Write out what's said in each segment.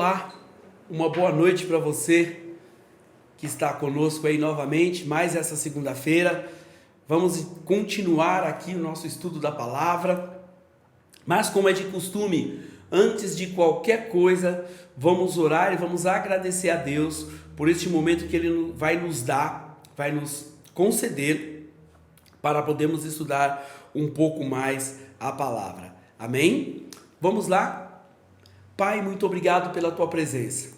Olá, uma boa noite para você que está conosco aí novamente, mais essa segunda-feira. Vamos continuar aqui o nosso estudo da palavra, mas como é de costume, antes de qualquer coisa, vamos orar e vamos agradecer a Deus por este momento que Ele vai nos dar, vai nos conceder para podermos estudar um pouco mais a palavra. Amém? Vamos lá? Pai, muito obrigado pela Tua presença.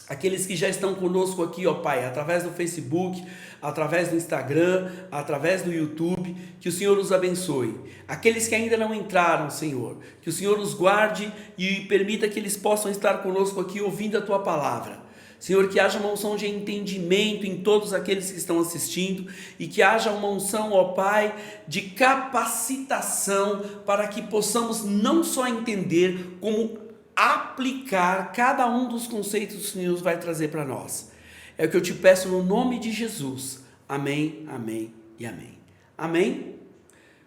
Aqueles que já estão conosco aqui, ó Pai, através do Facebook, através do Instagram, através do YouTube, que o Senhor os abençoe. Aqueles que ainda não entraram, Senhor, que o Senhor os guarde e permita que eles possam estar conosco aqui ouvindo a Tua palavra. Senhor, que haja uma unção de entendimento em todos aqueles que estão assistindo e que haja uma unção, ó Pai, de capacitação para que possamos não só entender, como aplicar cada um dos conceitos que o Senhor vai trazer para nós. É o que eu te peço no nome de Jesus. Amém, amém e amém. Amém?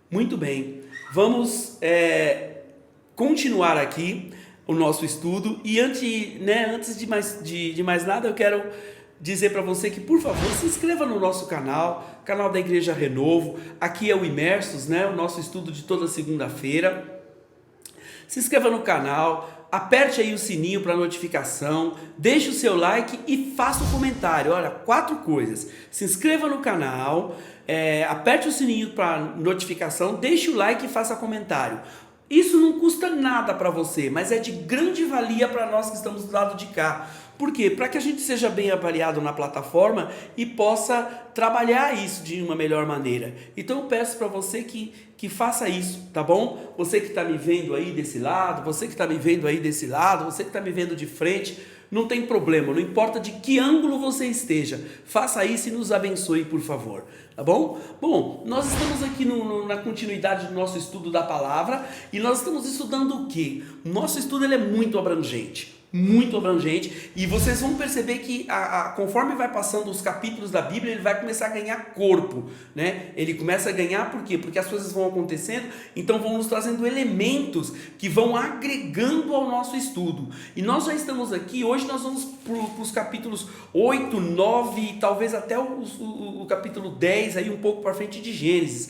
Muito bem. Vamos continuar aqui o nosso estudo e antes de mais nada eu quero dizer para você que, por favor, se inscreva no nosso canal da Igreja Renovo. Aqui é o Imersos, o nosso estudo de toda segunda-feira. Se inscreva no canal, aperte aí o sininho para notificação, deixe o seu like e faça um comentário. Olha, 4 coisas. Se inscreva no canal, aperte o sininho para notificação, deixe o like e faça comentário. Isso não custa nada para você, mas é de grande valia para nós que estamos do lado de cá. Por quê? Para que a gente seja bem avaliado na plataforma e possa trabalhar isso de uma melhor maneira. Então eu peço para você que faça isso, tá bom? Você que está me vendo aí desse lado, você que está me vendo aí desse lado, você que está me vendo de frente, não tem problema, não importa de que ângulo você esteja, faça isso e nos abençoe, por favor, tá bom? Bom, nós estamos aqui na continuidade do nosso estudo da palavra e nós estamos estudando o quê? O nosso estudo ele é muito abrangente, e vocês vão perceber que conforme vai passando os capítulos da Bíblia, ele vai começar a ganhar corpo, Ele começa a ganhar por quê? Porque as coisas vão acontecendo, então vão nos trazendo elementos que vão agregando ao nosso estudo. E nós já estamos aqui, hoje nós vamos para os capítulos 8, 9 e talvez até o capítulo 10, aí um pouco para frente de Gênesis.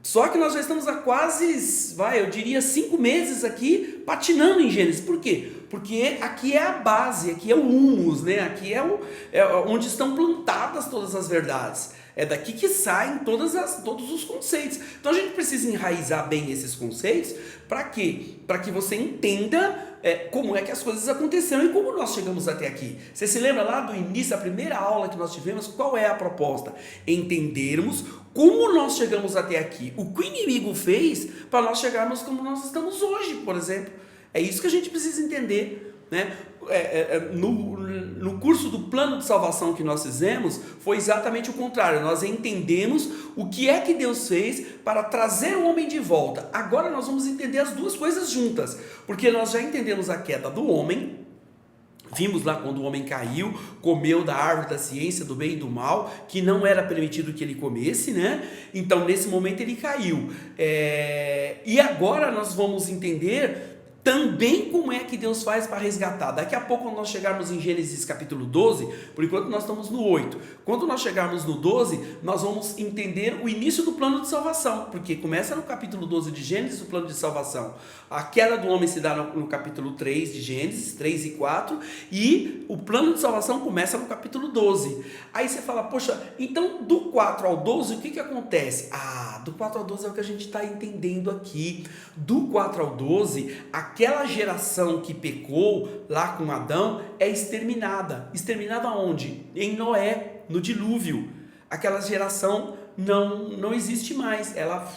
Só que nós já estamos há quase, eu diria 5 meses aqui patinando em Gênesis. Por quê? Porque aqui é a base, aqui é o humus, Aqui é onde estão plantadas todas as verdades. É daqui que saem todos os conceitos. Então a gente precisa enraizar bem esses conceitos. Para quê? Para que você entenda como é que as coisas aconteceram e como nós chegamos até aqui. Você se lembra lá do início, a primeira aula que nós tivemos? Qual é a proposta? Entendermos como nós chegamos até aqui. O que o inimigo fez para nós chegarmos como nós estamos hoje, por exemplo. É isso que a gente precisa entender, No curso do plano de salvação que nós fizemos, foi exatamente o contrário. Nós entendemos o que é que Deus fez para trazer o homem de volta. Agora nós vamos entender as duas coisas juntas, porque nós já entendemos a queda do homem. Vimos lá quando o homem caiu, comeu da árvore da ciência do bem e do mal, que não era permitido que ele comesse, Então nesse momento ele caiu. E agora nós vamos entender também como é que Deus faz para resgatar. Daqui a pouco, quando nós chegarmos em Gênesis capítulo 12, por enquanto nós estamos no 8. Quando nós chegarmos no 12, nós vamos entender o início do plano de salvação, porque começa no capítulo 12 de Gênesis o plano de salvação. A queda do homem se dá no capítulo 3 de Gênesis, 3 e 4, e o plano de salvação começa no capítulo 12. Aí você fala, poxa, então do 4 ao 12 o que acontece? Do 4 ao 12 é o que a gente está entendendo aqui. Do 4 ao 12, aquela geração que pecou lá com Adão é exterminada. Exterminada onde? Em Noé, no dilúvio. Aquela geração não existe mais, ela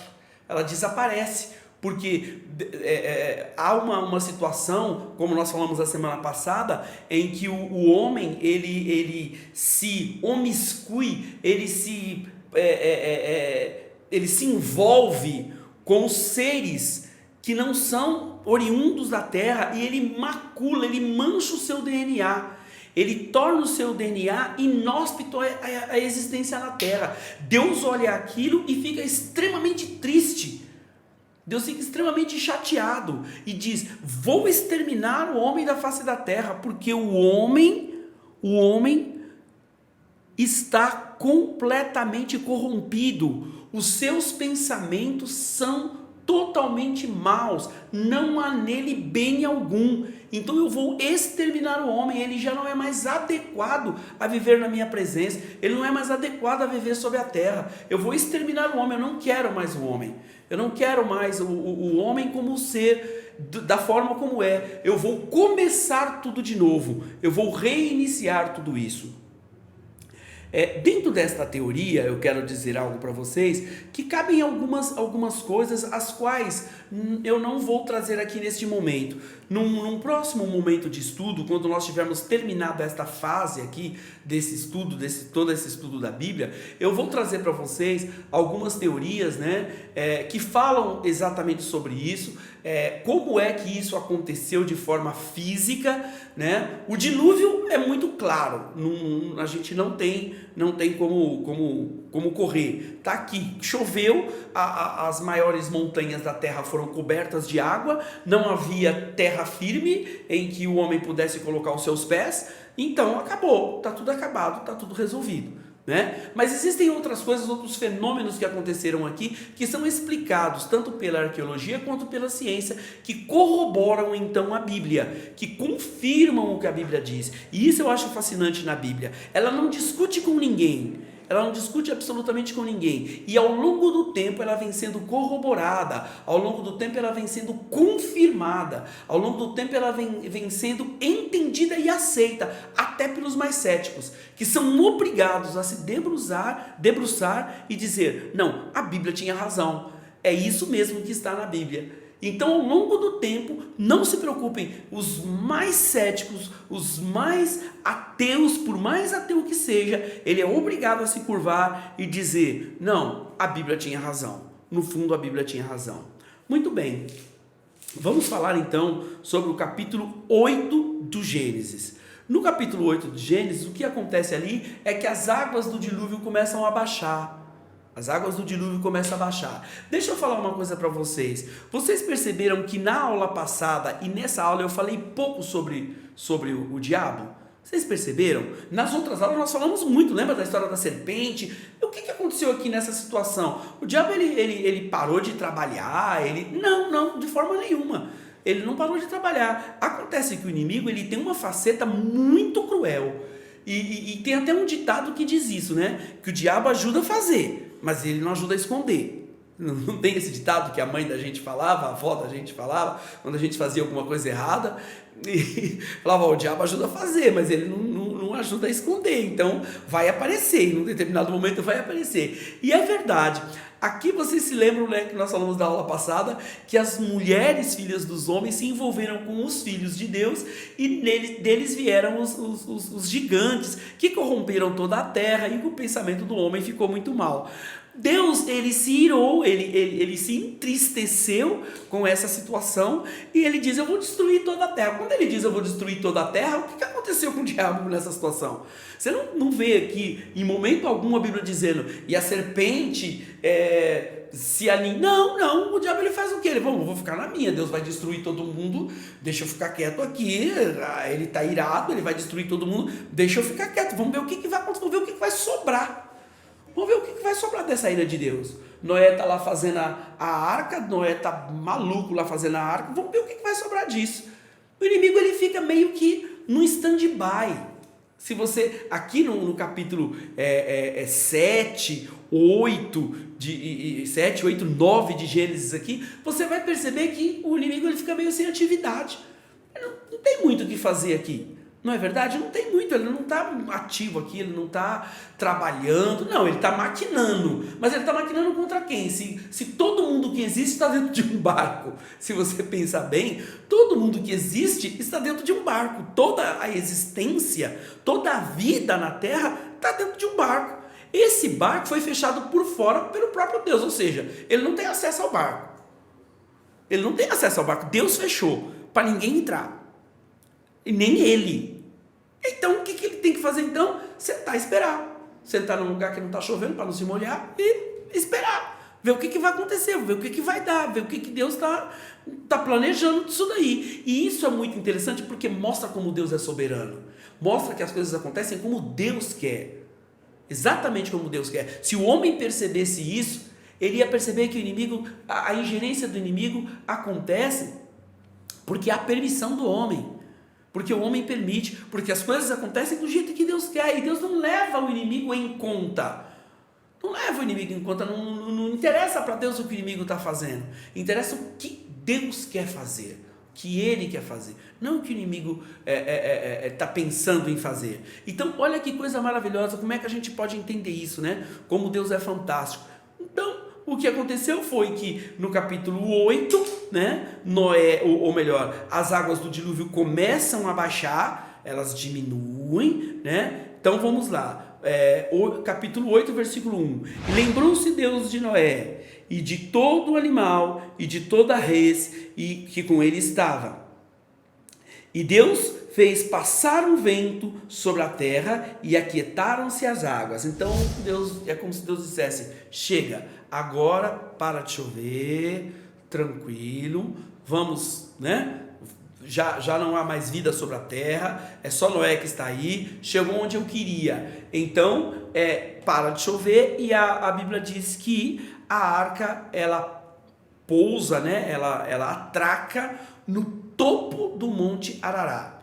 desaparece. Porque há uma situação, como nós falamos a semana passada, em que o homem ele se omiscui, ele se envolve com seres que não são oriundos da terra e ele macula, ele mancha o seu DNA. Ele torna o seu DNA inóspito à existência na terra. Deus olha aquilo e fica extremamente triste. Deus fica extremamente chateado e diz: vou exterminar o homem da face da terra, porque o homem está completamente corrompido. Os seus pensamentos são totalmente maus, não há nele bem algum. Então eu vou exterminar o homem, ele já não é mais adequado a viver na minha presença, ele não é mais adequado a viver sobre a terra. Eu vou exterminar o homem, eu não quero mais o homem, eu não quero mais o homem como ser, da forma como é. Eu vou começar tudo de novo, eu vou reiniciar tudo isso. Dentro desta teoria, eu quero dizer algo para vocês, que cabem algumas coisas, as quais eu não vou trazer aqui neste momento. Num próximo momento de estudo, quando nós tivermos terminado esta fase aqui, desse estudo, todo esse estudo da Bíblia, eu vou trazer para vocês algumas teorias, né, que falam exatamente sobre isso, como é que isso aconteceu de forma física, né? O dilúvio é muito claro, a gente não tem como correr. Tá aqui, choveu, as maiores montanhas da terra foram cobertas de água, não havia terra firme em que o homem pudesse colocar os seus pés, então acabou, tá tudo acabado, tá tudo resolvido. Né? Mas existem outras coisas, outros fenômenos que aconteceram aqui, que são explicados tanto pela arqueologia quanto pela ciência, que corroboram então a Bíblia, que confirmam o que a Bíblia diz. E isso eu acho fascinante na Bíblia. Ela não discute com ninguém, ela não discute absolutamente com ninguém, e ao longo do tempo ela vem sendo corroborada, ao longo do tempo ela vem sendo confirmada, ao longo do tempo ela vem sendo entendida e aceita, até pelos mais céticos, que são obrigados a se debruçar e dizer: não, a Bíblia tinha razão, é isso mesmo que está na Bíblia. Então, ao longo do tempo, não se preocupem, os mais céticos, os mais ateus, por mais ateu que seja, ele é obrigado a se curvar e dizer: não, a Bíblia tinha razão, no fundo a Bíblia tinha razão. Muito bem, vamos falar então sobre o capítulo 8 do Gênesis. No capítulo 8 de Gênesis, o que acontece ali é que as águas do dilúvio começam a baixar. As águas do dilúvio começam a baixar. Deixa eu falar uma coisa para vocês. Vocês perceberam que na aula passada e nessa aula eu falei pouco sobre o diabo? Vocês perceberam? Nas outras aulas nós falamos muito, lembra da história da serpente? O que aconteceu aqui nessa situação? O diabo ele parou de trabalhar? Não, de forma nenhuma. Ele não parou de trabalhar. Acontece que o inimigo ele tem uma faceta muito cruel. E tem até um ditado que diz isso, né? Que o diabo ajuda a fazer, mas ele não ajuda a esconder. Não tem esse ditado que a mãe da gente falava, a avó da gente falava, quando a gente fazia alguma coisa errada, e falava: o diabo ajuda a fazer, mas ele não ajuda a esconder, então vai aparecer, em um determinado momento vai aparecer. E é verdade. Aqui vocês se lembram, né, que nós falamos da aula passada, que as mulheres filhas dos homens se envolveram com os filhos de Deus, e deles vieram os gigantes, que corromperam toda a terra, e o pensamento do homem ficou muito mal. Deus, ele se irou, ele se entristeceu com essa situação, e ele diz: eu vou destruir toda a terra. Quando ele diz: eu vou destruir toda a terra, o que aconteceu com o diabo nessa situação? Você não vê aqui, em momento algum, a Bíblia dizendo: e a serpente se alinha. Não, o diabo ele faz o quê? Ele: vou ficar na minha, Deus vai destruir todo mundo, deixa eu ficar quieto aqui, ele está irado, ele vai destruir todo mundo, deixa eu ficar quieto, vamos ver o que vai acontecer, vamos ver o que vai sobrar. Vamos ver o que vai sobrar dessa ira de Deus. Noé está lá fazendo a arca, Noé está maluco lá fazendo a arca, vamos ver o que vai sobrar disso. O inimigo ele fica meio que no stand-by. Se você, aqui no capítulo 7, 8, 9 de Gênesis aqui, você vai perceber que o inimigo ele fica meio sem atividade. Não tem muito o que fazer aqui. Não é verdade? Não tem muito, ele não está ativo aqui, ele não está trabalhando, não, ele está maquinando, mas ele está maquinando contra quem? Se todo mundo que existe está dentro de um barco, se você pensar bem, todo mundo que existe está dentro de um barco, toda a existência, toda a vida na terra está dentro de um barco. Esse barco foi fechado por fora pelo próprio Deus, ou seja, ele não tem acesso ao barco, Deus fechou para ninguém entrar, e nem ele. Então o que ele tem que fazer então? Sentar e esperar. Sentar num lugar que não está chovendo para não se molhar e esperar. ver o que vai acontecer, ver o que vai dar, ver o que Deus tá planejando disso daí. E isso é muito interessante porque mostra como Deus é soberano. Mostra que as coisas acontecem como Deus quer. Exatamente como Deus quer. Se o homem percebesse isso, ele ia perceber que o inimigo, a ingerência do inimigo acontece porque há permissão do homem. Porque o homem permite, porque as coisas acontecem do jeito que Deus quer. E Deus não leva o inimigo em conta. Não leva o inimigo em conta, não interessa para Deus o que o inimigo está fazendo. Interessa o que Deus quer fazer, o que Ele quer fazer, não o que o inimigo está pensando em fazer. Então, olha que coisa maravilhosa, como é que a gente pode entender isso, né? Como Deus é fantástico. Então, o que aconteceu foi que no capítulo 8, né, Noé, ou melhor, as águas do dilúvio começam a baixar, elas diminuem, né? Então vamos lá. Capítulo 8, versículo 1. Lembrou-se Deus de Noé e de todo o animal e de toda a res e que com ele estava. E Deus fez passar um vento sobre a terra e aquietaram-se as águas. Então Deus, é como se Deus dissesse: chega, agora para de chover, tranquilo, vamos, né? Já não há mais vida sobre a terra, é só Noé que está aí, chegou onde eu queria. Então, para de chover e a Bíblia diz que a arca, ela pousa, né? ela atraca no topo do Monte Arará.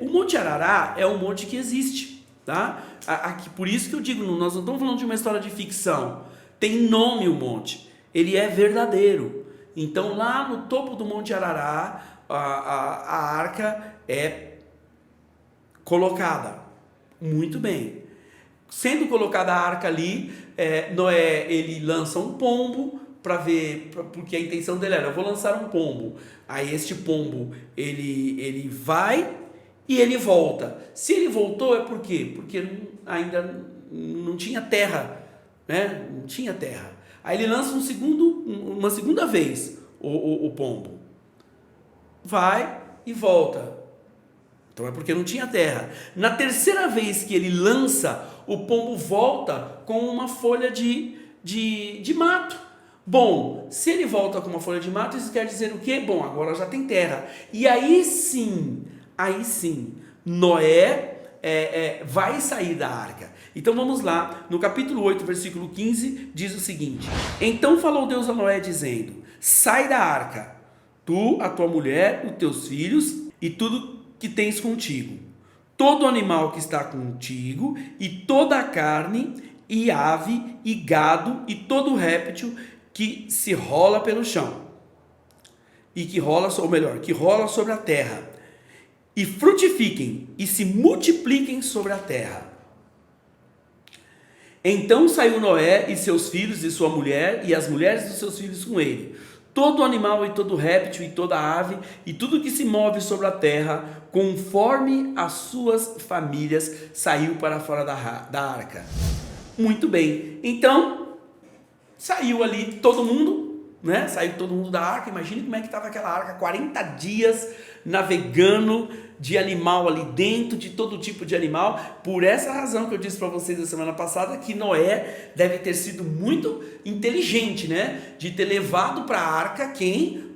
O Monte Arará é um monte que existe, tá? Aqui, por isso que eu digo, nós não estamos falando de uma história de ficção, tem nome o monte, ele é verdadeiro. Então, lá no topo do Monte Arará, a arca é colocada. Muito bem. Sendo colocada a arca ali, Noé, ele lança um pombo para ver, porque a intenção dele era: eu vou lançar um pombo. Aí este pombo, ele vai e ele volta. Se ele voltou é por quê? Porque ainda não tinha terra, né? Não tinha terra. Aí ele lança uma segunda vez o pombo. Vai e volta. Então é porque não tinha terra. Na terceira vez que ele lança, o pombo volta com uma folha de mato. Bom, se ele volta com uma folha de mato, isso quer dizer o quê? Bom, agora já tem terra. E aí sim, Noé vai sair da arca. Então vamos lá, no capítulo 8, versículo 15, diz o seguinte: então falou Deus a Noé dizendo: sai da arca, tu, a tua mulher, os teus filhos e tudo que tens contigo, todo animal que está contigo e toda a carne e ave e gado e todo réptil que se rola pelo chão e que rola sobre a terra, e frutifiquem e se multipliquem sobre a terra. Então saiu Noé e seus filhos e sua mulher e as mulheres dos seus filhos com ele, todo animal e todo réptil e toda ave e tudo que se move sobre a terra, conforme as suas famílias, saiu para fora da arca. Muito bem, então saiu ali todo mundo, né? Saiu todo mundo da arca. Imagine como é que estava aquela arca, 40 dias navegando de animal ali dentro, de todo tipo de animal. Por essa razão que eu disse para vocês na semana passada, que Noé deve ter sido muito inteligente, né? De ter levado para a arca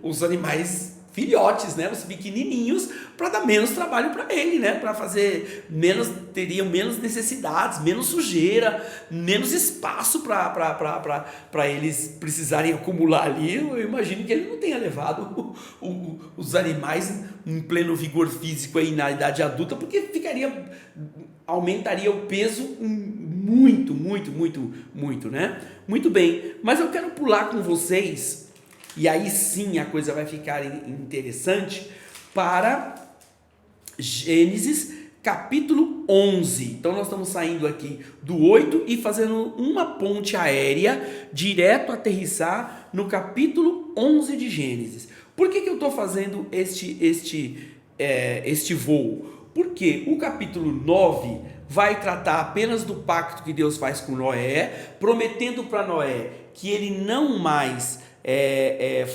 os animais filhotes, né? Os pequenininhos, para dar menos trabalho para ele, né? Para fazer teriam menos necessidades, menos sujeira, menos espaço para eles precisarem acumular ali. Eu imagino que ele não tenha levado os animais em pleno vigor físico aí na idade adulta, porque aumentaria o peso muito, né? Muito bem, mas eu quero pular com vocês, e aí sim a coisa vai ficar interessante, para Gênesis capítulo 11. Então nós estamos saindo aqui do 8 e fazendo uma ponte aérea, direto aterrissar no capítulo 11 de Gênesis. Por que eu estou fazendo este voo? Porque o capítulo 9 vai tratar apenas do pacto que Deus faz com Noé, prometendo para Noé que ele não mais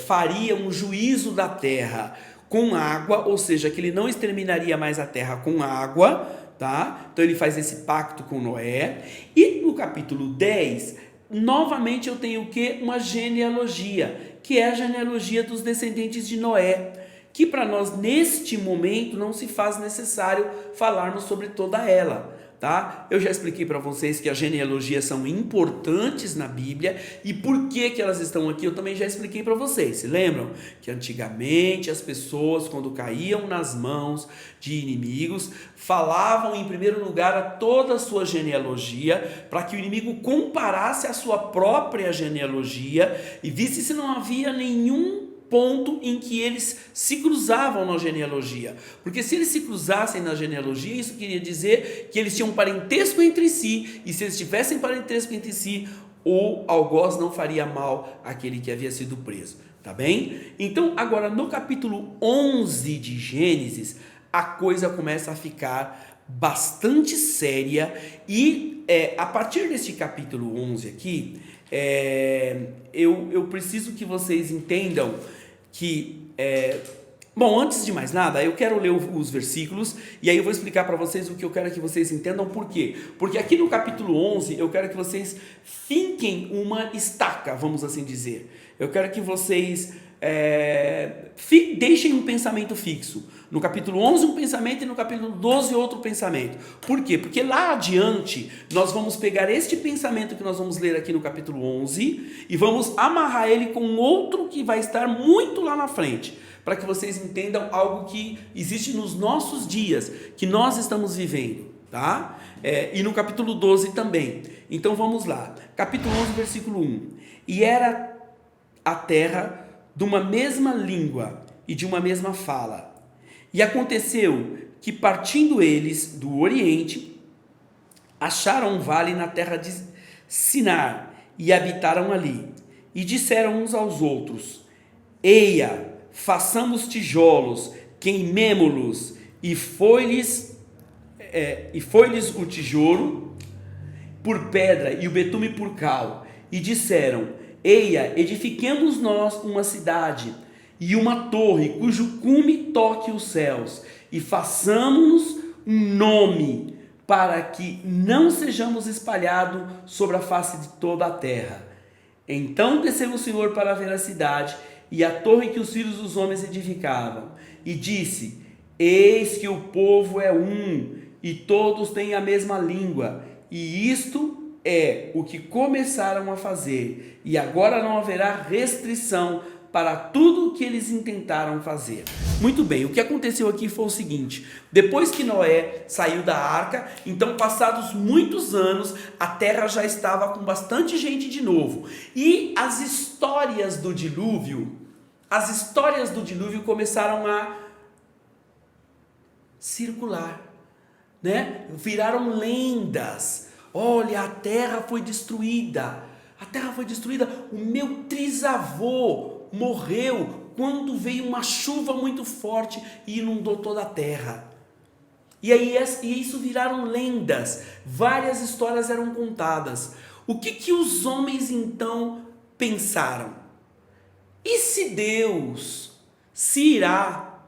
faria um juízo da terra com água, ou seja, que ele não exterminaria mais a terra com água, tá? Então ele faz esse pacto com Noé. E no capítulo 10 novamente eu tenho o quê? Uma genealogia, que é a genealogia dos descendentes de Noé, que para nós neste momento não se faz necessário falarmos sobre toda ela, tá? Eu já expliquei para vocês que as genealogias são importantes na Bíblia e por que elas estão aqui eu também já expliquei para vocês. Se lembram que antigamente as pessoas, quando caíam nas mãos de inimigos, falavam em primeiro lugar a toda a sua genealogia para que o inimigo comparasse a sua própria genealogia e visse se não havia nenhum ponto em que eles se cruzavam na genealogia, porque se eles se cruzassem na genealogia, isso queria dizer que eles tinham parentesco entre si, e se eles tivessem parentesco entre si, o algoz não faria mal àquele que havia sido preso, tá bem? Então agora no capítulo 11 de Gênesis, a coisa começa a ficar bastante séria, e a partir deste capítulo 11 aqui, eu preciso que vocês entendam que, bom, antes de mais nada, eu quero ler os versículos e aí eu vou explicar para vocês o que eu quero que vocês entendam. Por quê? Porque aqui no capítulo 11 eu quero que vocês finquem uma estaca, vamos assim dizer. Eu quero que vocês deixem um pensamento fixo. No capítulo 11 um pensamento e no capítulo 12 outro pensamento. Por quê? Porque lá adiante nós vamos pegar este pensamento que nós vamos ler aqui no capítulo 11 e vamos amarrar ele com outro que vai estar muito lá na frente, para que vocês entendam algo que existe nos nossos dias, que nós estamos vivendo, tá? E no capítulo 12 também. Então vamos lá. Capítulo 11, versículo 1. E era a terra de uma mesma língua e de uma mesma fala. E aconteceu que, partindo eles do Oriente, acharam um vale na terra de Sinar e habitaram ali. E disseram uns aos outros: Eia, façamos tijolos, queimemo-los. E foi-lhes o tijolo por pedra e o betume por cal. E disseram: Eia, edifiquemos nós uma cidade e uma torre cujo cume toque os céus, e façamos um nome, para que não sejamos espalhados sobre a face de toda a terra. Então desceu o Senhor para ver a cidade e a torre que os filhos dos homens edificavam, e disse: Eis que o povo é um, e todos têm a mesma língua, e isto é o que começaram a fazer, e agora não haverá restrição para tudo o que eles intentaram fazer. Muito bem, o que aconteceu aqui foi o seguinte: depois que Noé saiu da arca, então passados muitos anos, a terra já estava com bastante gente de novo, e as histórias do dilúvio começaram a circular, né? Viraram lendas. Olha, a terra foi destruída, o meu trisavô morreu quando veio uma chuva muito forte e inundou toda a terra. E isso viraram lendas, várias histórias eram contadas. O que os homens então pensaram? E se Deus se irá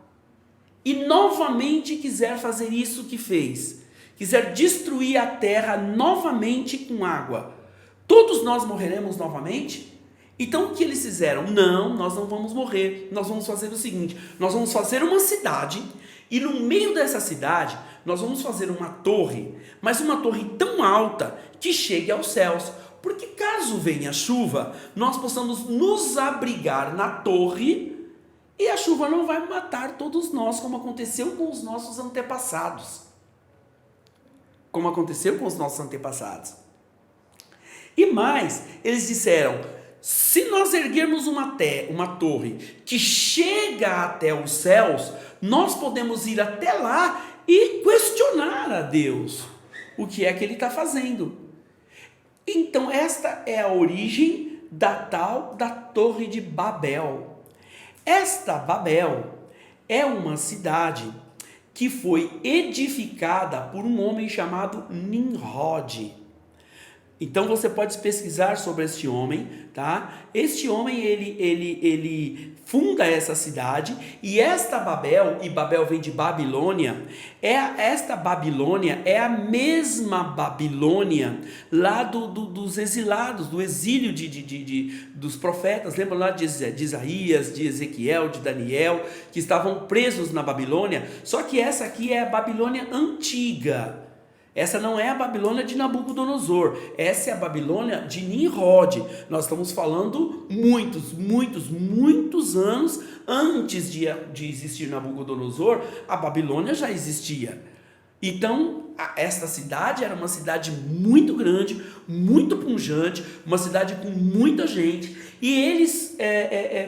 e novamente quiser fazer isso que fez, quiser destruir a terra novamente com água, todos nós morreremos novamente? Então o que eles fizeram? Não, nós não vamos morrer, nós vamos fazer o seguinte: nós vamos fazer uma cidade, e no meio dessa cidade nós vamos fazer uma torre, mas uma torre tão alta que chegue aos céus, porque caso venha chuva, nós possamos nos abrigar na torre e a chuva não vai matar todos nós, como aconteceu com os nossos antepassados. E mais, eles disseram: se nós erguermos uma torre que chega até os céus, nós podemos ir até lá e questionar a Deus o que é que ele está fazendo. Então esta é a origem da Torre de Babel. Esta Babel é uma cidade que foi edificada por um homem chamado Nimrod. Então você pode pesquisar sobre este homem, tá? Este homem, ele funda essa cidade, e esta Babel, e Babel vem de Babilônia, esta Babilônia é a mesma Babilônia lá dos exilados, do exílio dos profetas. Lembra lá de Isaías, de Ezequiel, de Daniel, que estavam presos na Babilônia? Só que essa aqui é a Babilônia antiga. Essa não é a Babilônia de Nabucodonosor, essa é a Babilônia de Nimrod. Nós estamos falando muitos anos antes de existir Nabucodonosor, a Babilônia já existia. Então, esta cidade era uma cidade muito grande, muito pujante, uma cidade com muita gente, e eles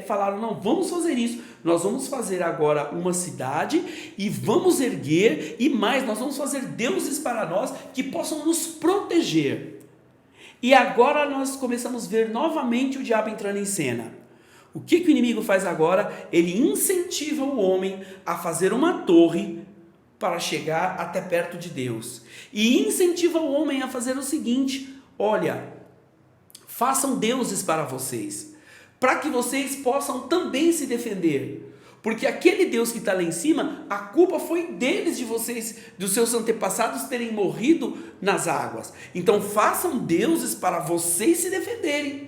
falaram, não, vamos fazer isso, nós vamos fazer agora uma cidade, e vamos erguer, e mais, nós vamos fazer deuses para nós, que possam nos proteger. E agora nós começamos a ver novamente o diabo entrando em cena. O que o inimigo faz agora? Ele incentiva o homem a fazer uma torre, para chegar até perto de Deus, e incentiva o homem a fazer o seguinte: olha, façam deuses para vocês, para que vocês possam também se defender, porque aquele Deus que está lá em cima, a culpa foi deles, de vocês, dos seus antepassados terem morrido nas águas. Então façam deuses para vocês se defenderem.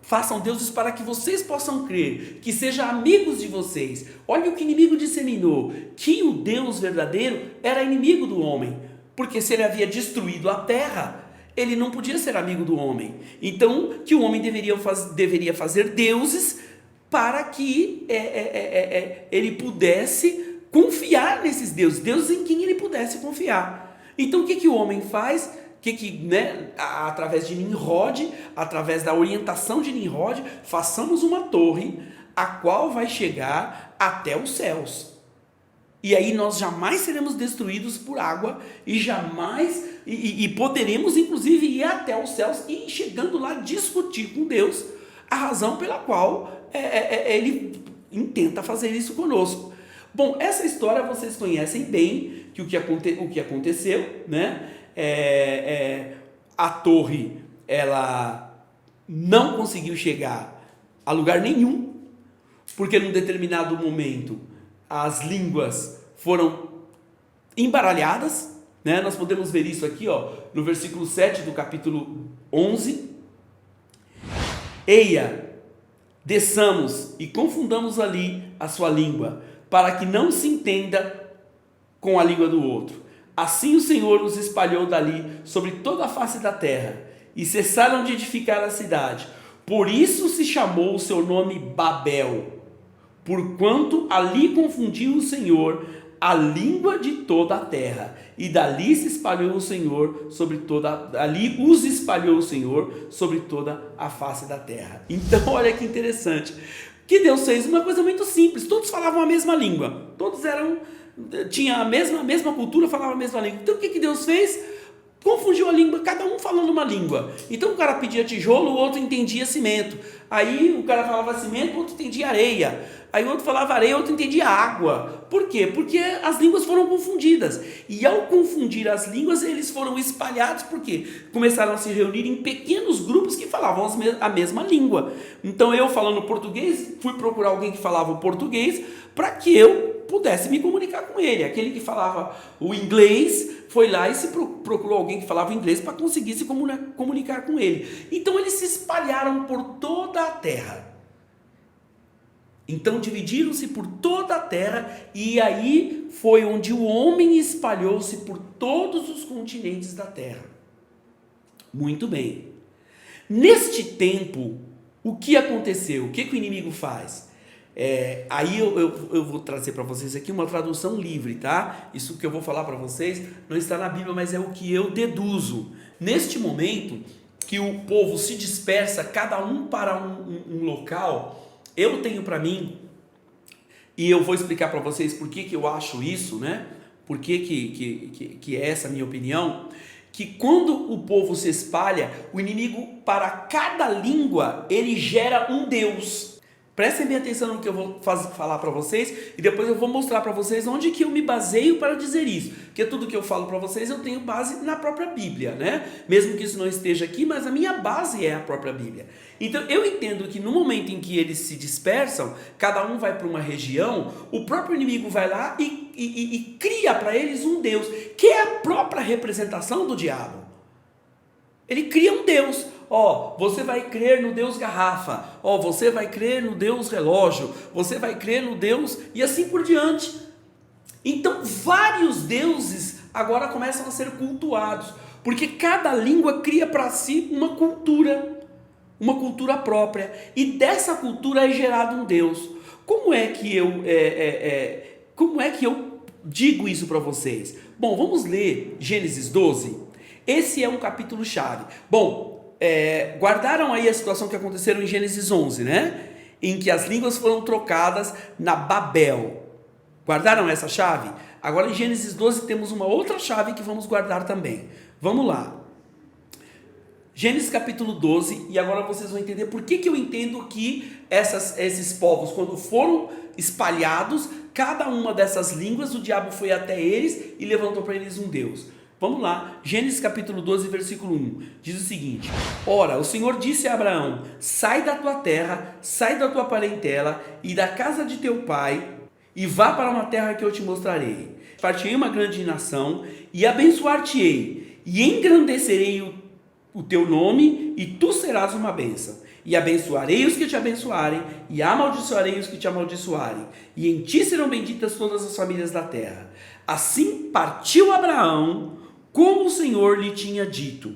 Façam deuses para que vocês possam crer, que sejam amigos de vocês. Olha o que o inimigo disseminou, que o Deus verdadeiro era inimigo do homem, porque se ele havia destruído a terra, ele não podia ser amigo do homem. Então, que o homem deveria fazer deuses para que ele pudesse confiar nesses deuses, deuses em quem ele pudesse confiar. Então, o que o homem faz? Através de Nimrod, através da orientação de Nimrod, façamos uma torre, a qual vai chegar até os céus. E aí nós jamais seremos destruídos por água, e jamais, e poderemos inclusive ir até os céus, e chegando lá discutir com Deus a razão pela qual ele intenta fazer isso conosco. Bom, essa história vocês conhecem bem, que o que aconteceu, né? A torre, ela não conseguiu chegar a lugar nenhum, porque num determinado momento as línguas foram embaralhadas, né? Nós podemos ver isso aqui, no versículo 7 do capítulo 11. Eia, desçamos e confundamos ali a sua língua, para que não se entenda com a língua do outro. Assim o Senhor os espalhou dali sobre toda a face da terra, e cessaram de edificar a cidade. Por isso se chamou o seu nome Babel, porquanto ali confundiu o Senhor a língua de toda a terra, e dali se espalhou o Senhor ali os espalhou o Senhor sobre toda a face da terra. Então olha que interessante, que Deus fez uma coisa muito simples, todos falavam a mesma língua, tinha a mesma cultura, falava a mesma língua. Então o que Deus fez? Confundiu a língua, cada um falando uma língua. Então o cara pedia tijolo, o outro entendia cimento. Aí o cara falava cimento, o outro entendia areia. Aí o outro falava areia, o outro entendia água. Por quê? Porque as línguas foram confundidas. E ao confundir as línguas, eles foram espalhados, porque começaram a se reunir em pequenos grupos que falavam a mesma língua. Então eu, falando português, fui procurar alguém que falava o português, para que eu pudesse me comunicar com ele. Aquele que falava o inglês foi lá e se procurou alguém que falava inglês para conseguir se comunicar com ele. Então eles se espalharam por toda a terra. Então dividiram-se por toda a terra, e aí foi onde o homem espalhou-se por todos os continentes da terra. Muito bem. Neste tempo, o que aconteceu? O que o inimigo faz? Aí eu vou trazer para vocês aqui uma tradução livre, tá? Isso que eu vou falar para vocês não está na Bíblia, mas é o que eu deduzo. Neste momento que o povo se dispersa, cada um para um local, eu tenho para mim, e eu vou explicar para vocês por que eu acho isso, né? Por que é essa a minha opinião, que quando o povo se espalha, o inimigo, para cada língua, ele gera um Deus. Prestem bem atenção no que eu vou falar para vocês e depois eu vou mostrar para vocês onde que eu me baseio para dizer isso. Porque tudo que eu falo para vocês eu tenho base na própria Bíblia, né? Mesmo que isso não esteja aqui, mas a minha base é a própria Bíblia. Então eu entendo que no momento em que eles se dispersam, cada um vai para uma região, o próprio inimigo vai lá e cria para eles um Deus, que é a própria representação do diabo. Ele cria um Deus. Você vai crer no Deus garrafa. Você vai crer no Deus relógio. Você vai crer no Deus e assim por diante. Então, vários deuses agora começam a ser cultuados, porque cada língua cria para si uma cultura própria. E dessa cultura é gerado um Deus. Como é que eu digo isso para vocês? Bom, vamos ler Gênesis 12. Esse é um capítulo chave. Bom, guardaram aí a situação que aconteceu em Gênesis 11, né? Em que as línguas foram trocadas na Babel. Guardaram essa chave? Agora em Gênesis 12 temos uma outra chave que vamos guardar também. Vamos lá. Gênesis capítulo 12, e agora vocês vão entender por que eu entendo que esses povos, quando foram espalhados, cada uma dessas línguas, o diabo foi até eles e levantou para eles um Deus. Vamos lá, Gênesis capítulo 12, versículo 1, diz o seguinte: Ora, o Senhor disse a Abraão: sai da tua terra, sai da tua parentela e da casa de teu pai, e vá para uma terra que eu te mostrarei. Partirei uma grande nação, e abençoar-te-ei, e engrandecerei o teu nome, e tu serás uma bênção. E abençoarei os que te abençoarem, e amaldiçoarei os que te amaldiçoarem, e em ti serão benditas todas as famílias da terra. Assim partiu Abraão, como o Senhor lhe tinha dito,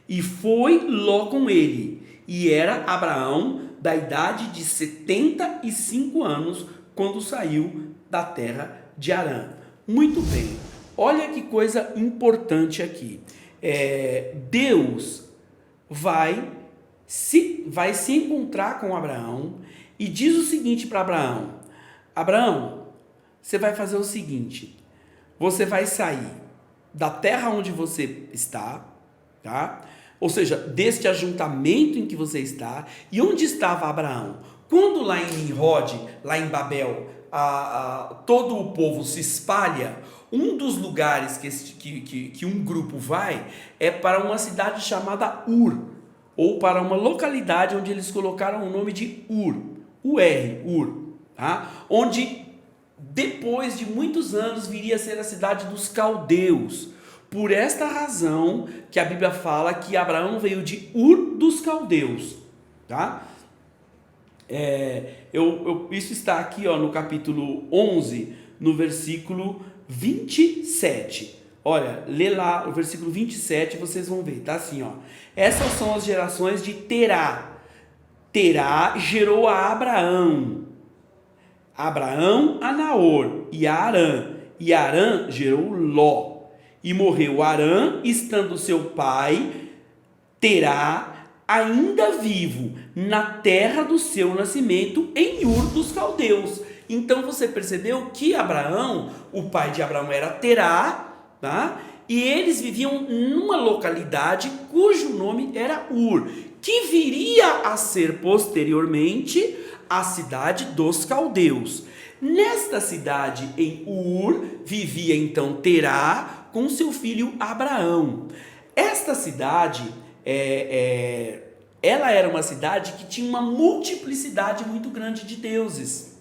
e foi Ló com ele, e era Abraão da idade de 75 anos, quando saiu da terra de Harã. Muito bem, olha que coisa importante aqui. Deus vai se encontrar com Abraão e diz o seguinte para Abraão: Abraão, você vai fazer o seguinte, você vai sair da terra onde você está, tá? Ou seja, deste ajuntamento em que você está. E onde estava Abraão? Quando lá em Nimrod, lá em Babel, todo o povo se espalha, um dos lugares que um grupo vai é para uma cidade chamada Ur, ou para uma localidade onde eles colocaram o nome de Ur, Ur, tá? Onde depois de muitos anos viria a ser a cidade dos caldeus. Por esta razão que a Bíblia fala que Abraão veio de Ur dos caldeus, tá? Isso está aqui, no capítulo 11, no versículo 27. Olha, lê lá o versículo 27, vocês vão ver, tá assim, essas são as gerações de Terá. Terá gerou a Abraão a Naor e a Harã, e Harã gerou Ló. E morreu Harã, estando seu pai Terá ainda vivo, na terra do seu nascimento, em Ur dos caldeus. Então você percebeu que Abraão, o pai de Abraão era Terá, tá? E eles viviam numa localidade cujo nome era Ur, que viria a ser posteriormente a cidade dos caldeus. Nesta cidade, em Ur, vivia então Terá com seu filho Abraão. Esta cidade, ela era uma cidade que tinha uma multiplicidade muito grande de deuses.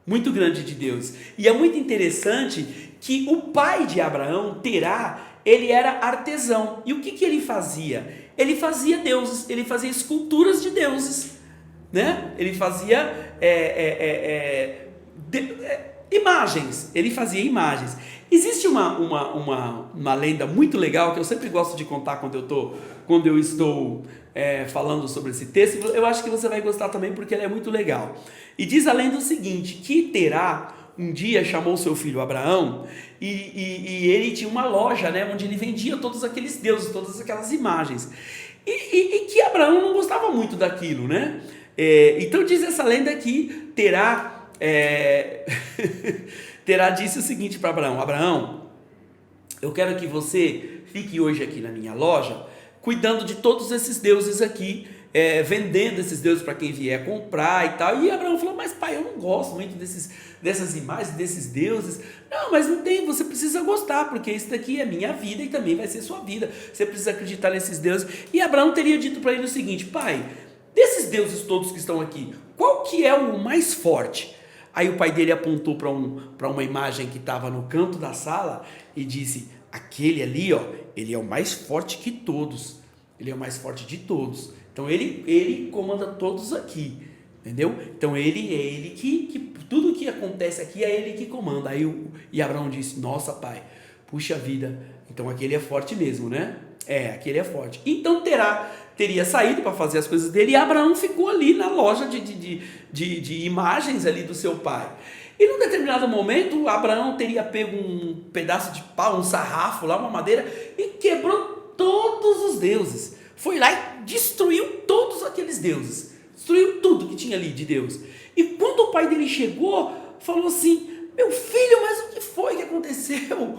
Muito grande de deuses. E é muito interessante que o pai de Abraão, Terá, ele era artesão. E o que ele fazia? Ele fazia deuses, ele fazia esculturas de deuses, né? Ele fazia imagens, ele fazia imagens. Existe uma lenda muito legal que eu sempre gosto de contar quando eu estou falando sobre esse texto. Eu acho que você vai gostar também porque ele é muito legal. E diz a lenda o seguinte, que Terá um dia chamou seu filho Abraão e ele tinha uma loja, né, onde ele vendia todos aqueles deuses, todas aquelas imagens. E que Abraão não gostava muito daquilo, né? Então diz essa lenda que Terá disse o seguinte para Abraão: Abraão, eu quero que você fique hoje aqui na minha loja, cuidando de todos esses deuses aqui, vendendo esses deuses para quem vier comprar e tal. E Abraão falou, mas pai, eu não gosto muito dessas imagens, desses deuses. Não, mas não tem, você precisa gostar, porque isso daqui é minha vida e também vai ser sua vida. Você precisa acreditar nesses deuses. E Abraão teria dito para ele o seguinte, pai, desses deuses todos que estão aqui, qual que é o mais forte? Aí o pai dele apontou para uma imagem que estava no canto da sala e disse, aquele ali, ó, ele é o mais forte que todos. Ele é o mais forte de todos. Então ele comanda todos aqui, entendeu? Então ele que tudo que acontece aqui é ele que comanda. E Abraão disse, nossa pai, puxa vida, então aquele é forte mesmo, né? Aquele é forte. Então teria saído para fazer as coisas dele e Abraão ficou ali na loja de imagens ali do seu pai. E num determinado momento, Abraão teria pego um pedaço de pau, um sarrafo lá, uma madeira, e quebrou todos os deuses. Foi lá e destruiu todos aqueles deuses. Destruiu tudo que tinha ali de Deus. E quando o pai dele chegou, falou assim, meu filho, mas o que foi que aconteceu?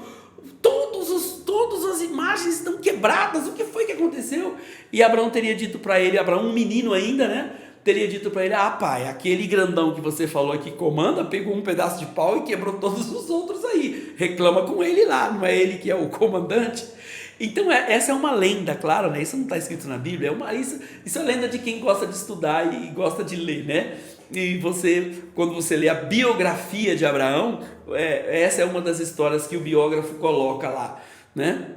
Todas as imagens estão quebradas, o que foi que aconteceu? E Abraão teria dito para ele, Abraão, um menino ainda, né? Teria dito para ele, pai, aquele grandão que você falou que comanda, pegou um pedaço de pau e quebrou todos os outros aí. Reclama com ele lá, não é ele que é o comandante? Então essa é uma lenda, claro, né? Isso não está escrito na Bíblia, isso é lenda de quem gosta de estudar e gosta de ler, né? E quando você lê a biografia de Abraão, essa é uma das histórias que o biógrafo coloca lá, né?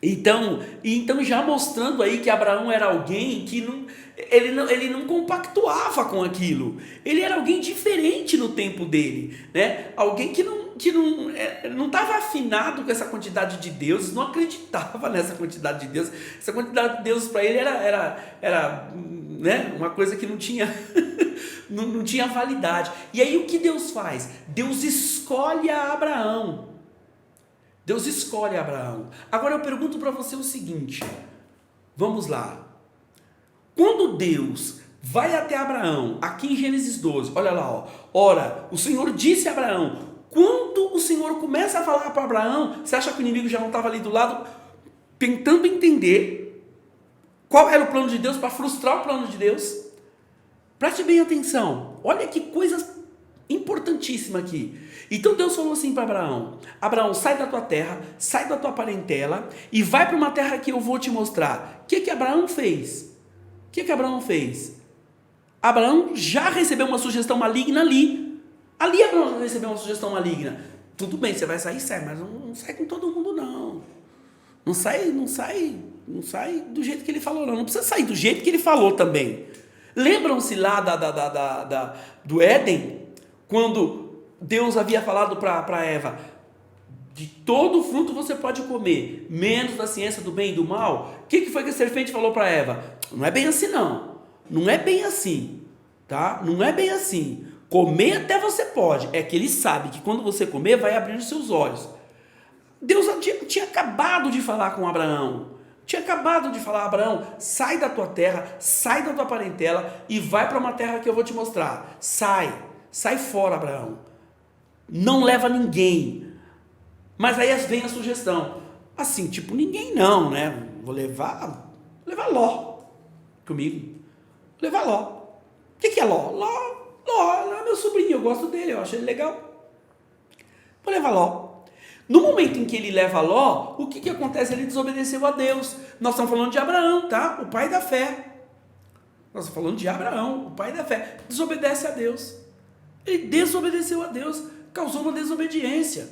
Então já mostrando aí que Abraão era alguém que ele não compactuava com aquilo. Ele era alguém diferente no tempo dele, né? Alguém que não estava afinado com essa quantidade de deuses, não acreditava nessa quantidade de deuses. Essa quantidade de deuses para ele era né? Uma coisa que não tinha não tinha validade. E aí o que Deus faz? Deus escolhe a Abraão. Deus escolhe Abraão. Agora eu pergunto para você o seguinte, vamos lá. Quando Deus vai até Abraão, aqui em Gênesis 12, olha lá, ó. Ora, o Senhor disse a Abraão, quando o Senhor começa a falar para Abraão, você acha que o inimigo já não estava ali do lado, tentando entender qual era o plano de Deus para frustrar o plano de Deus? Preste bem atenção, olha que coisa importantíssima aqui. Então Deus falou assim para Abraão, Abraão, sai da tua terra, sai da tua parentela e vai para uma terra que eu vou te mostrar. O que Abraão fez? O que Abraão fez? Abraão já recebeu uma sugestão maligna ali. Ali Abraão já recebeu uma sugestão maligna. Tudo bem, você vai sair, sai, mas não sai com todo mundo não. Não sai do jeito que ele falou não. Não precisa sair do jeito que ele falou também. Lembram-se lá do Éden, quando Deus havia falado para Eva, de todo fruto você pode comer, menos da ciência do bem e do mal? O que foi que a serpente falou para Eva? Não é bem assim não, não é bem assim, tá? Não é bem assim, comer até você pode, é que ele sabe que quando você comer vai abrir os seus olhos. Deus tinha acabado de falar com Abraão, Abraão, sai da tua terra, sai da tua parentela e vai para uma terra que eu vou te mostrar. Sai fora, Abraão. Não leva ninguém. Mas aí vem a sugestão. Assim, tipo, ninguém não, né? Vou levar Ló comigo. Vou levar Ló. O que é Ló? Ló é meu sobrinho, eu gosto dele, eu acho ele legal. Vou levar Ló. No momento em que ele leva Ló, o que acontece? Ele desobedeceu a Deus. Nós estamos falando de Abraão, tá? O pai da fé. Nós estamos falando de Abraão, o pai da fé. Desobedece a Deus. Ele desobedeceu a Deus, causou uma desobediência.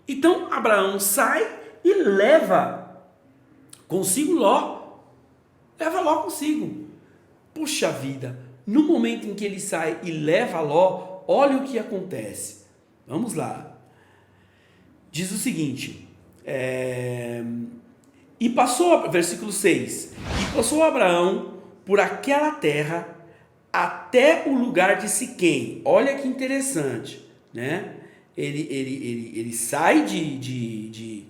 Então, Abraão sai e leva consigo Ló. Leva Ló consigo. Puxa vida, no momento em que ele sai e leva Ló, olha o que acontece. Vamos lá. Diz o seguinte, e passou, versículo 6, e passou Abraão por aquela terra até o lugar de Siquém. Olha que interessante, né? Ele sai de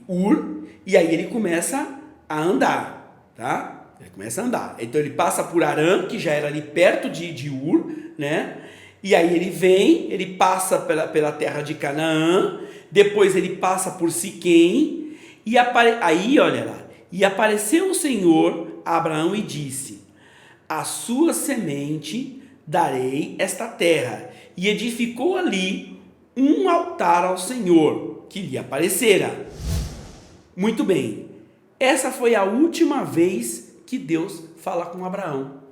Ur e aí ele começa a andar, tá? Ele começa a andar. Então ele passa por Arã, que já era ali perto de Ur, né? E aí ele passa pela terra de Canaã, depois ele passa por Siquém, e aí olha lá, e apareceu o Senhor a Abraão e disse: a sua semente darei esta terra. E edificou ali um altar ao Senhor, que lhe aparecera. Muito bem, essa foi a última vez que Deus fala com Abraão.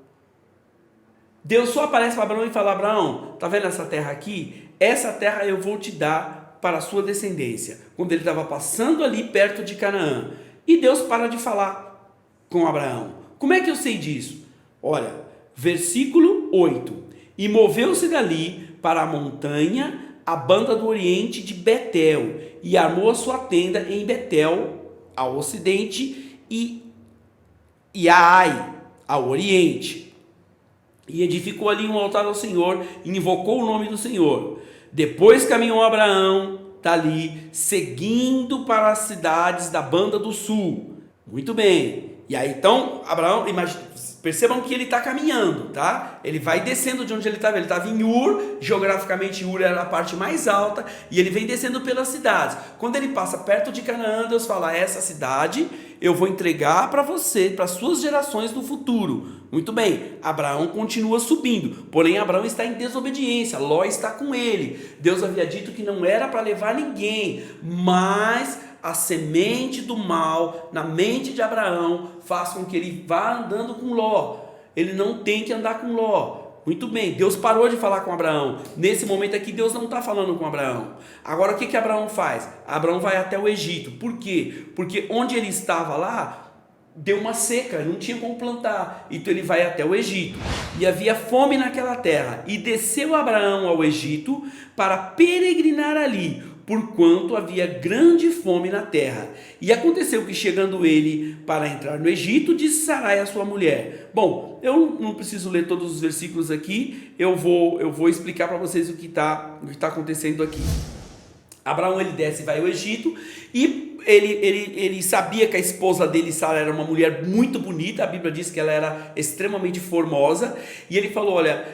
Deus só aparece para Abraão e fala: Abraão, tá vendo essa terra aqui? Essa terra eu vou te dar para a sua descendência. Quando ele estava passando ali perto de Canaã. E Deus para de falar com Abraão. Como é que eu sei disso? Olha, versículo 8. E moveu-se dali para a montanha, a banda do oriente de Betel, e armou a sua tenda em Betel, ao ocidente, e a Ai, ao oriente. E edificou ali um altar ao Senhor, e invocou o nome do Senhor. Depois caminhou Abraão dali, seguindo para as cidades da banda do sul. Muito bem. E aí então, Abraão, percebam que ele está caminhando, tá? Ele vai descendo de onde ele estava. Ele estava em Ur, geograficamente Ur era a parte mais alta, e ele vem descendo pelas cidades. Quando ele passa perto de Canaã, Deus fala: essa cidade eu vou entregar para você, para suas gerações no futuro. Muito bem, Abraão continua subindo, porém Abraão está em desobediência, Ló está com ele. Deus havia dito que não era para levar ninguém, mas a semente do mal na mente de Abraão faz com que ele vá andando com Ló. Ele não tem que andar com Ló. Muito bem, Deus parou de falar com Abraão. Nesse momento aqui, Deus não está falando com Abraão. Agora, o que Abraão faz? Abraão vai até o Egito. Por quê? Porque onde ele estava lá, deu uma seca, não tinha como plantar. Então ele vai até o Egito. E havia fome naquela terra. E desceu Abraão ao Egito para peregrinar ali, porquanto havia grande fome na terra. E aconteceu que, chegando ele para entrar no Egito, disse Sarai a sua mulher. Bom, eu não preciso ler todos os versículos aqui, eu vou explicar para vocês o que está acontecendo aqui. Abraão, ele desce e vai ao Egito, e ele sabia que a esposa dele, Sara, era uma mulher muito bonita. A Bíblia diz que ela era extremamente formosa, e ele falou: olha,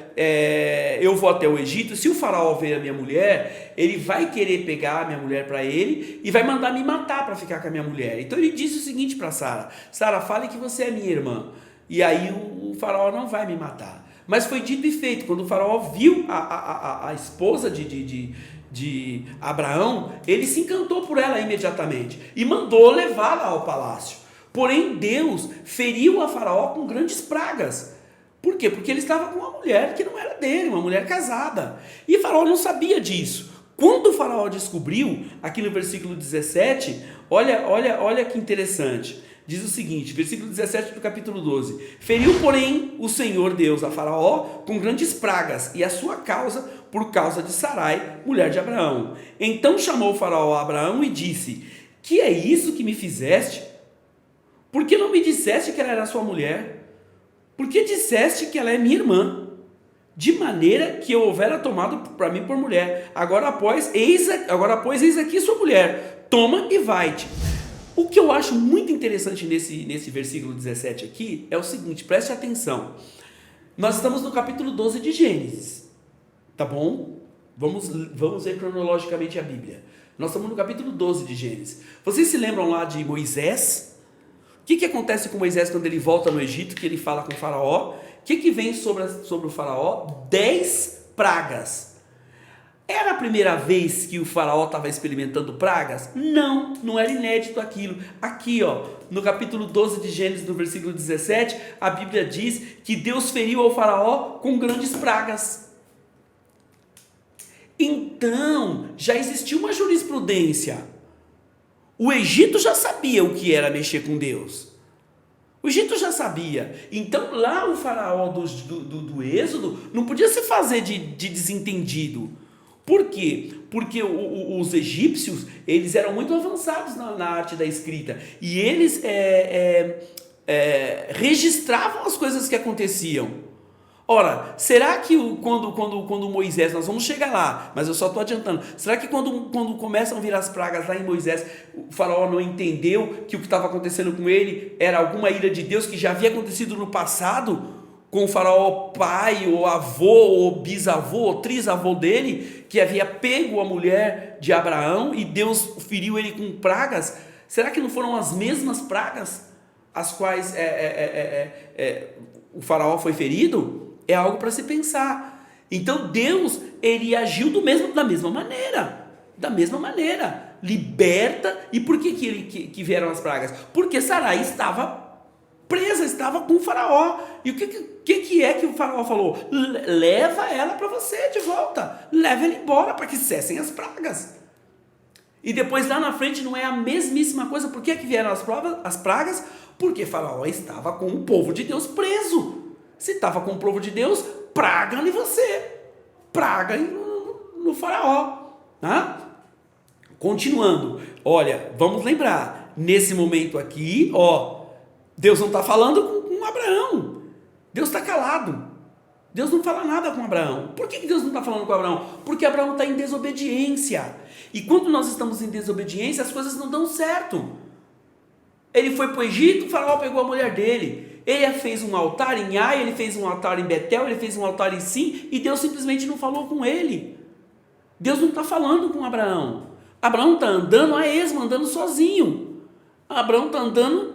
eu vou até o Egito, se o faraó ver a minha mulher, ele vai querer pegar a minha mulher para ele, e vai mandar me matar para ficar com a minha mulher. Então ele disse o seguinte para Sara: Sara, fale que você é minha irmã, e aí o faraó não vai me matar. Mas foi dito e feito. Quando o faraó viu a esposa de Abraão, ele se encantou por ela imediatamente e mandou levá-la ao palácio. Porém, Deus feriu a Faraó com grandes pragas. Por quê? Porque ele estava com uma mulher que não era dele, uma mulher casada. E Faraó não sabia disso. Quando o Faraó descobriu, aqui no versículo 17, olha que interessante. Diz o seguinte, versículo 17 do capítulo 12: feriu, porém, o Senhor Deus a Faraó com grandes pragas, e a sua causa por causa de Sarai, mulher de Abraão. Então chamou o Faraó a Abraão e disse: que é isso que me fizeste? Por que não me disseste que ela era sua mulher? Por que disseste que ela é minha irmã? De maneira que eu houvera tomado para mim por mulher. Agora, pois, eis aqui sua mulher. Toma e vai-te. O que eu acho muito interessante nesse versículo 17 aqui é o seguinte, preste atenção. Nós estamos no capítulo 12 de Gênesis, tá bom? Vamos ver cronologicamente a Bíblia. Nós estamos no capítulo 12 de Gênesis. Vocês se lembram lá de Moisés? O que acontece com Moisés quando ele volta no Egito, que ele fala com o faraó? O que vem sobre o faraó? 10 pragas. Era a primeira vez que o faraó estava experimentando pragas? Não, não era inédito aquilo. Aqui, no capítulo 12 de Gênesis, no versículo 17, a Bíblia diz que Deus feriu ao faraó com grandes pragas. Então, já existia uma jurisprudência. O Egito já sabia o que era mexer com Deus. O Egito já sabia. Então, lá o faraó do Êxodo não podia se fazer de desentendido. Por quê? Porque os egípcios, eles eram muito avançados na arte da escrita, e eles registravam as coisas que aconteciam. Ora, será que quando Moisés, nós vamos chegar lá, mas eu só estou adiantando, será que quando começam a vir as pragas lá em Moisés, o faraó não entendeu que o que estava acontecendo com ele era alguma ira de Deus que já havia acontecido no passado, com o faraó pai, ou avô, ou bisavô, ou trisavô dele, que havia pego a mulher de Abraão e Deus feriu ele com pragas? Será que não foram as mesmas pragas as quais o faraó foi ferido, é algo para se pensar. Então Deus, ele agiu da mesma maneira, liberta. E por que vieram as pragas? Porque Sarai estava presa, estava com o faraó. E o que é que o faraó falou? Leva ela para você de volta, leva ela embora para que cessem as pragas. E depois lá na frente não é a mesmíssima coisa. Por que vieram as pragas? Porque faraó estava com o povo de Deus preso. Se estava com o povo de Deus, praga em você, praga no faraó, tá? Continuando, olha, vamos lembrar, nesse momento aqui, Deus não está falando com Abraão, Deus está calado, Deus não fala nada com Abraão. Por que Deus não está falando com Abraão? Porque Abraão está em desobediência, e quando nós estamos em desobediência, as coisas não dão certo. Ele foi para o Egito, o faraó pegou a mulher dele, ele fez um altar em Ai, ele fez um altar em Betel, ele fez um altar em Sim, e Deus simplesmente não falou com ele. Deus não está falando com Abraão. Abraão está andando a esmo, andando sozinho. Abraão está andando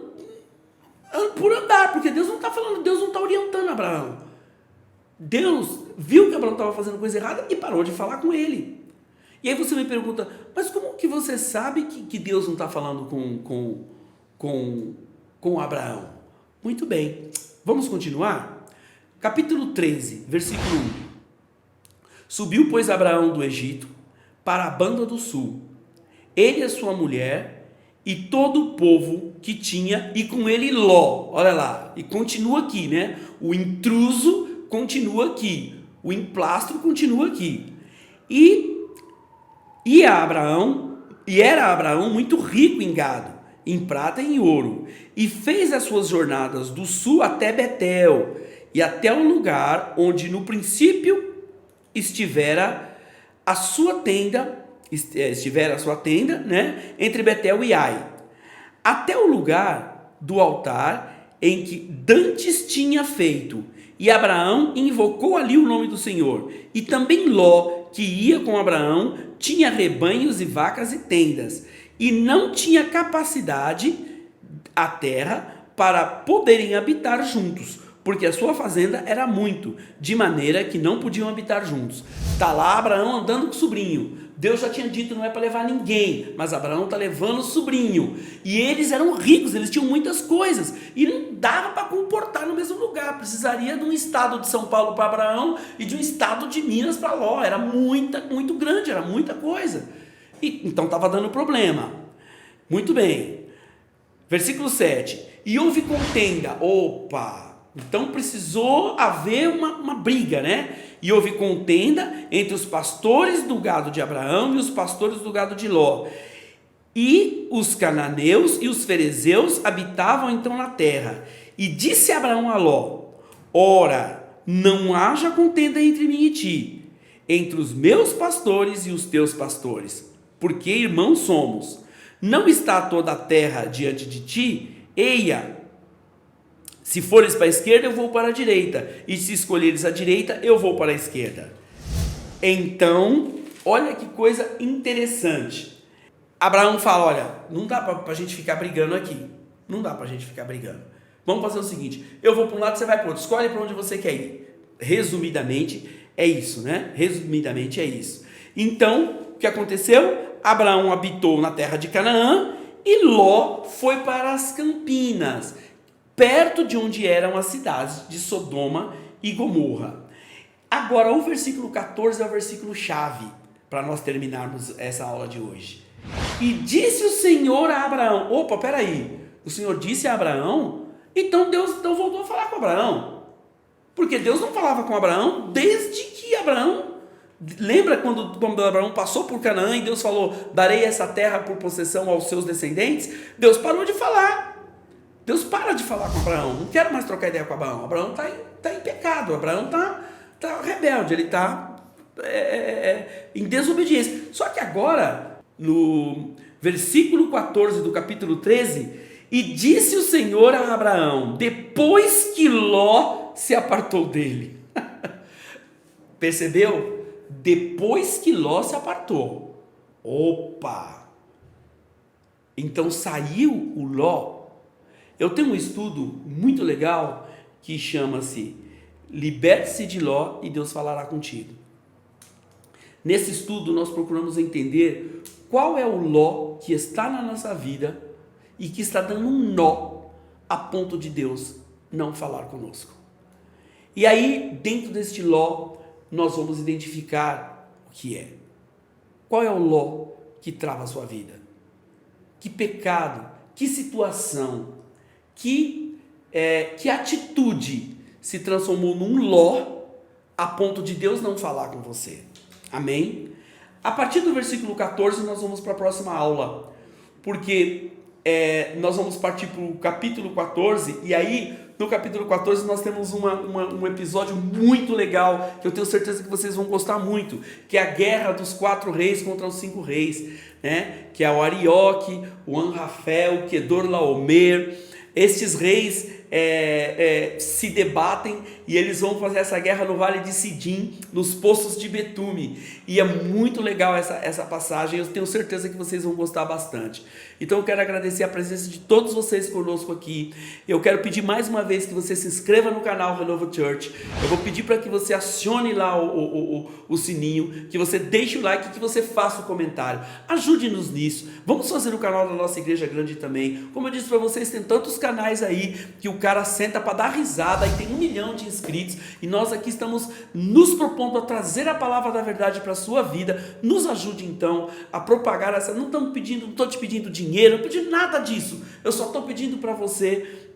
por andar, porque Deus não está falando, Deus não está orientando Abraão. Deus viu que Abraão estava fazendo coisa errada e parou de falar com ele. E aí você me pergunta, mas como que você sabe que Deus não está falando com Abraão? Muito bem, vamos continuar? Capítulo 13, versículo 1. Subiu, pois, Abraão do Egito para a banda do sul, ele e a sua mulher e todo o povo que tinha, e com ele Ló. Olha lá, e continua aqui, né? O intruso continua aqui, o emplastro continua aqui. E era Abraão muito rico em gado, em prata e em ouro, e fez as suas jornadas do sul até Betel, e até o lugar onde no princípio estivera a sua tenda, né, entre Betel e Ai, até o lugar do altar em que dantes tinha feito, e Abraão invocou ali o nome do Senhor. E também Ló, que ia com Abraão, tinha rebanhos e vacas e tendas, e não tinha capacidade a terra para poderem habitar juntos, porque a sua fazenda era muito, de maneira que não podiam habitar juntos. Está lá Abraão andando com o sobrinho. Deus já tinha dito, não é para levar ninguém, mas Abraão está levando o sobrinho. E eles eram ricos, eles tinham muitas coisas, e não dava para comportar no mesmo lugar. Precisaria de um estado de São Paulo para Abraão e de um estado de Minas para Ló. Era muito grande, era muita coisa. Então estava dando problema. Muito bem. Versículo 7. E houve contenda. Então precisou haver uma briga, né? E houve contenda entre os pastores do gado de Abraão e os pastores do gado de Ló. E os cananeus e os ferezeus habitavam então na terra. E disse Abraão a Ló: ora, não haja contenda entre mim e ti, entre os meus pastores e os teus pastores, porque irmãos somos. Não está toda a terra diante de ti? Eia, se fores para a esquerda, eu vou para a direita, e se escolheres a direita, eu vou para a esquerda. Então, olha que coisa interessante. Abraão fala, olha, não dá para a gente ficar brigando aqui. Não dá para a gente ficar brigando. Vamos fazer o seguinte, eu vou para um lado, você vai para o outro. Escolhe para onde você quer ir. Resumidamente, é isso, né? Resumidamente, é isso. Então, o que aconteceu? Abraão habitou na terra de Canaã e Ló foi para as campinas, perto de onde eram as cidades de Sodoma e Gomorra. Agora, o versículo 14 é o versículo chave para nós terminarmos essa aula de hoje. E disse o Senhor a Abraão, peraí, o Senhor disse a Abraão, então Deus voltou a falar com Abraão, porque Deus não falava com Abraão desde que Abraão, lembra quando Abraão passou por Canaã e Deus falou, darei essa terra por possessão aos seus descendentes? Deus parou de falar. Deus para de falar com Abraão, não quero mais trocar ideia com Abraão. Abraão está em pecado, Abraão está rebelde, ele está em desobediência. Só que agora, no versículo 14 do capítulo 13, e disse o Senhor a Abraão, depois que Ló se apartou dele. Percebeu? Depois que Ló se apartou. Então saiu o Ló. Eu tenho um estudo muito legal que chama-se Liberte-se de Ló e Deus falará contigo. Nesse estudo nós procuramos entender qual é o Ló que está na nossa vida e que está dando um nó a ponto de Deus não falar conosco. E aí, dentro deste Ló, nós vamos identificar o que é. Qual é o Ló que trava a sua vida? Que pecado, que situação, que atitude se transformou num Ló a ponto de Deus não falar com você? Amém? A partir do versículo 14 nós vamos para a próxima aula, porque nós vamos partir para o capítulo 14, e aí no capítulo 14 nós temos um episódio muito legal, que eu tenho certeza que vocês vão gostar muito, que é a guerra dos 4 reis contra os 5 reis, né? Que é o Arioque, o Anrafel, o Kedorlaomer. Estes reis se debatem e eles vão fazer essa guerra no Vale de Sidim, nos poços de Betume, e é muito legal essa passagem. Eu tenho certeza que vocês vão gostar bastante. Então eu quero agradecer a presença de todos vocês conosco aqui. Eu quero pedir mais uma vez que você se inscreva no canal Renovo Church. Eu vou pedir para que você acione lá o sininho, que você deixe o like, que você faça o comentário. Ajude-nos nisso. Vamos fazer o canal da nossa igreja grande também. Como eu disse para vocês, tem tantos canais aí que o cara senta para dar risada e tem 1 milhão de inscritos, e nós aqui estamos nos propondo a trazer a palavra da verdade para a sua vida. Nos ajude então a propagar essa. Não estou te pedindo dinheiro, não pedindo nada disso. Eu só estou pedindo para você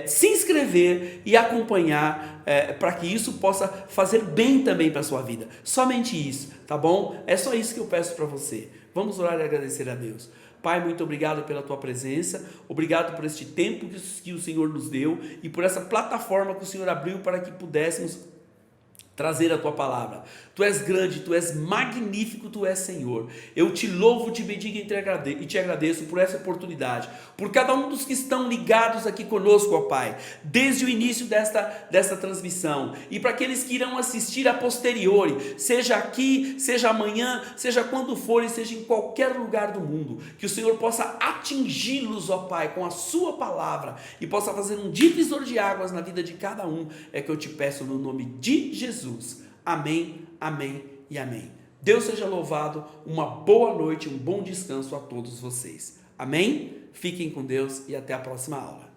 se inscrever e acompanhar, para que isso possa fazer bem também para a sua vida. Somente isso, tá bom? É só isso que eu peço para você. Vamos orar e agradecer a Deus. Pai, muito obrigado pela tua presença, obrigado por este tempo que o Senhor nos deu e por essa plataforma que o Senhor abriu para que pudéssemos trazer a tua palavra. Tu és grande, tu és magnífico, tu és Senhor. Eu te louvo, te bendigo e te agradeço por essa oportunidade, por cada um dos que estão ligados aqui conosco, ó Pai, desde o início desta transmissão, e para aqueles que irão assistir a posteriori, seja aqui, seja amanhã, seja quando for e seja em qualquer lugar do mundo, que o Senhor possa atingi-los, ó Pai, com a sua palavra e possa fazer um divisor de águas na vida de cada um. É que eu te peço no nome de Jesus. Amém, amém e amém. Deus seja louvado, uma boa noite, um bom descanso a todos vocês. Amém? Fiquem com Deus e até a próxima aula.